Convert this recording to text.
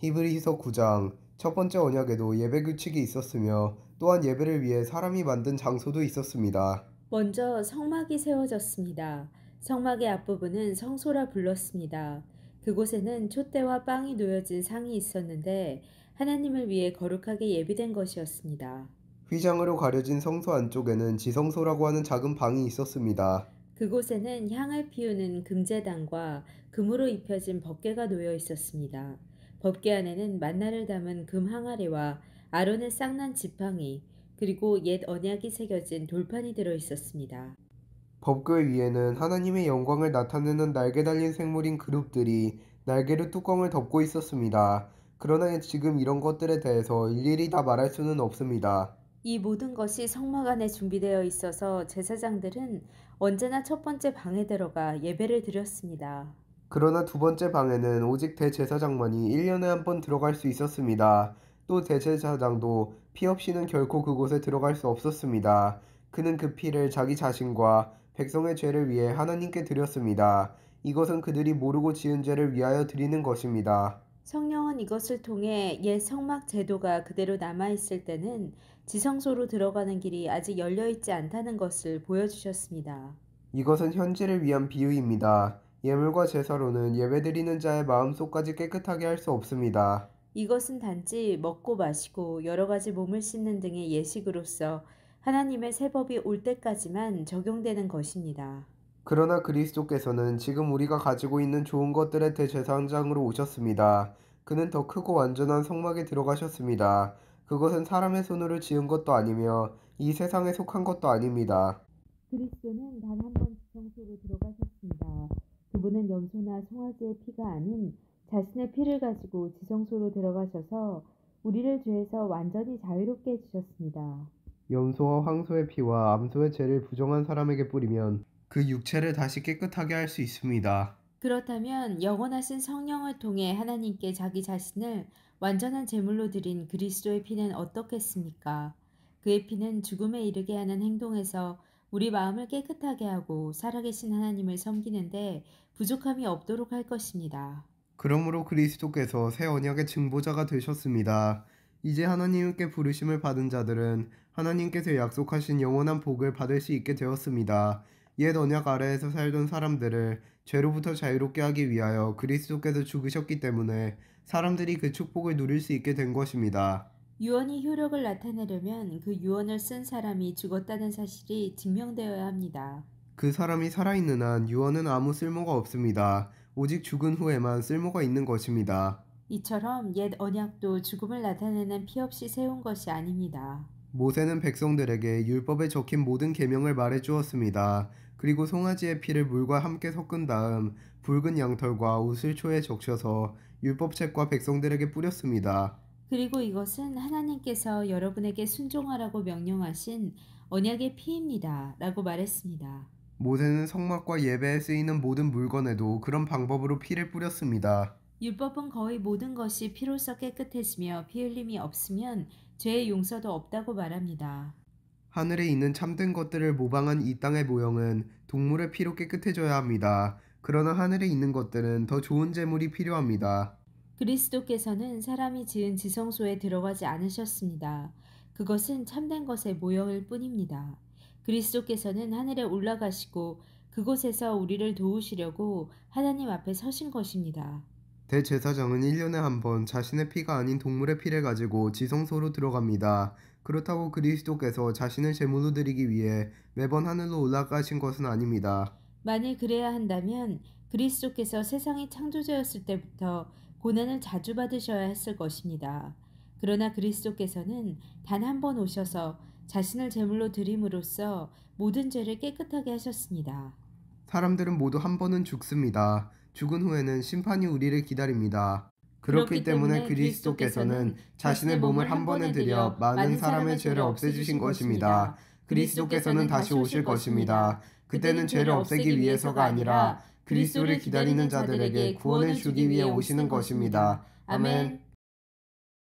히브리서 9장 첫 번째 언약에도 예배 규칙이 있었으며 또한 예배를 위해 사람이 만든 장소도 있었습니다. 먼저 성막이 세워졌습니다. 성막의 앞부분은 성소라 불렀습니다. 그곳에는 촛대와 빵이 놓여진 상이 있었는데 하나님을 위해 거룩하게 예비된 것이었습니다. 휘장으로 가려진 성소 안쪽에는 지성소라고 하는 작은 방이 있었습니다. 그곳에는 향을 피우는 금제단과 금으로 입혀진 법궤가 놓여 있었습니다. 법궤 안에는 만나를 담은 금 항아리와 아론의 쌍난 지팡이, 그리고 옛 언약이 새겨진 돌판이 들어 있었습니다. 법궤 위에는 하나님의 영광을 나타내는 날개 달린 생물인 그룹들이 날개로 뚜껑을 덮고 있었습니다. 그러나 지금 이런 것들에 대해서 일일이 다 말할 수는 없습니다. 이 모든 것이 성막 안에 준비되어 있어서 제사장들은 언제나 첫 번째 방에 들어가 예배를 드렸습니다. 그러나 두 번째 방에는 오직 대제사장만이 1년에 한 번 들어갈 수 있었습니다. 또 대제사장도 피 없이는 결코 그곳에 들어갈 수 없었습니다. 그는 그 피를 자기 자신과 백성의 죄를 위해 하나님께 드렸습니다. 이것은 그들이 모르고 지은 죄를 위하여 드리는 것입니다. 성령은 이것을 통해 옛 성막 제도가 그대로 남아있을 때는 지성소로 들어가는 길이 아직 열려있지 않다는 것을 보여주셨습니다. 이것은 현재를 위한 비유입니다. 예물과 제사로는 예배드리는 자의 마음속까지 깨끗하게 할 수 없습니다. 이것은 단지 먹고 마시고 여러 가지 몸을 씻는 등의 예식으로서 하나님의 새 법이 올 때까지만 적용되는 것입니다. 그러나 그리스도께서는 지금 우리가 가지고 있는 좋은 것들의 대제사장으로 오셨습니다. 그는 더 크고 완전한 성막에 들어가셨습니다. 그것은 사람의 손으로 지은 것도 아니며 이 세상에 속한 것도 아닙니다. 그리스도는 단 한 번 지성소로 들어가셨습니다. 그분은 염소나 송아지의 피가 아닌 자신의 피를 가지고 지성소로 들어가셔서 우리를 죄에서 완전히 자유롭게 해주셨습니다. 염소와 황소의 피와 암소의 죄를 부정한 사람에게 뿌리면 그 육체를 다시 깨끗하게 할 수 있습니다. 그렇다면 영원하신 성령을 통해 하나님께 자기 자신을 완전한 제물로 드린 그리스도의 피는 어떻겠습니까? 그의 피는 죽음에 이르게 하는 행동에서 우리 마음을 깨끗하게 하고 살아계신 하나님을 섬기는데 부족함이 없도록 할 것입니다. 그러므로 그리스도께서 새 언약의 증보자가 되셨습니다. 이제 하나님께 부르심을 받은 자들은 하나님께서 약속하신 영원한 복을 받을 수 있게 되었습니다. 옛 언약 아래에서 살던 사람들을 죄로부터 자유롭게 하기 위하여 그리스도께서 죽으셨기 때문에 사람들이 그 축복을 누릴 수 있게 된 것입니다. 유언이 효력을 나타내려면 그 유언을 쓴 사람이 죽었다는 사실이 증명되어야 합니다. 그 사람이 살아있는 한 유언은 아무 쓸모가 없습니다. 오직 죽은 후에만 쓸모가 있는 것입니다. 이처럼 옛 언약도 죽음을 나타내는 피 없이 세운 것이 아닙니다. 모세는 백성들에게 율법에 적힌 모든 계명을 말해 주었습니다. 그리고 송아지의 피를 물과 함께 섞은 다음 붉은 양털과 우슬초에 적셔서 율법책과 백성들에게 뿌렸습니다. 그리고 이것은 하나님께서 여러분에게 순종하라고 명령하신 언약의 피입니다. 라고 말했습니다. 모세는 성막과 예배에 쓰이는 모든 물건에도 그런 방법으로 피를 뿌렸습니다. 율법은 거의 모든 것이 피로써 깨끗해지며 피 흘림이 없으면 죄의 용서도 없다고 말합니다. 하늘에 있는 참된 것들을 모방한 이 땅의 모형은 동물의 피로 깨끗해져야 합니다. 그러나 하늘에 있는 것들은 더 좋은 제물이 필요합니다. 그리스도께서는 사람이 지은 지성소에 들어가지 않으셨습니다. 그것은 참된 것의 모형일 뿐입니다. 그리스도께서는 하늘에 올라가시고 그곳에서 우리를 도우시려고 하나님 앞에 서신 것입니다. 대제사장은 1년에 한 번 자신의 피가 아닌 동물의 피를 가지고 지성소로 들어갑니다. 그렇다고 그리스도께서 자신을 제물로 드리기 위해 매번 하늘로 올라가신 것은 아닙니다. 만일 그래야 한다면 그리스도께서 세상이 창조되었을 때부터 고난을 자주 받으셔야 했을 것입니다. 그러나 그리스도께서는 단 한 번 오셔서 자신을 제물로 드림으로써 모든 죄를 깨끗하게 하셨습니다. 사람들은 모두 한 번은 죽습니다. 죽은 후에는 심판이 우리를 기다립니다. 그렇기 그렇기 때문에 때문에 그리스도께서는 그리스도께서는 자신의 자신의 몸을 몸을 한 한 번에 번에 들여 들여 많은 많은 사람의 사람의 죄를 죄를 없애주신 없애주신 것입니다. 것입니다. 그리스도께서는 그리스도께서는 다시 다시 오실 오실 것입니다. 것입니다. 그때는 죄를 없애기 위해서가 아니라 그리스도를 기다리는 자들에게 구원을 주기 위해 오시는 것입니다. 아멘.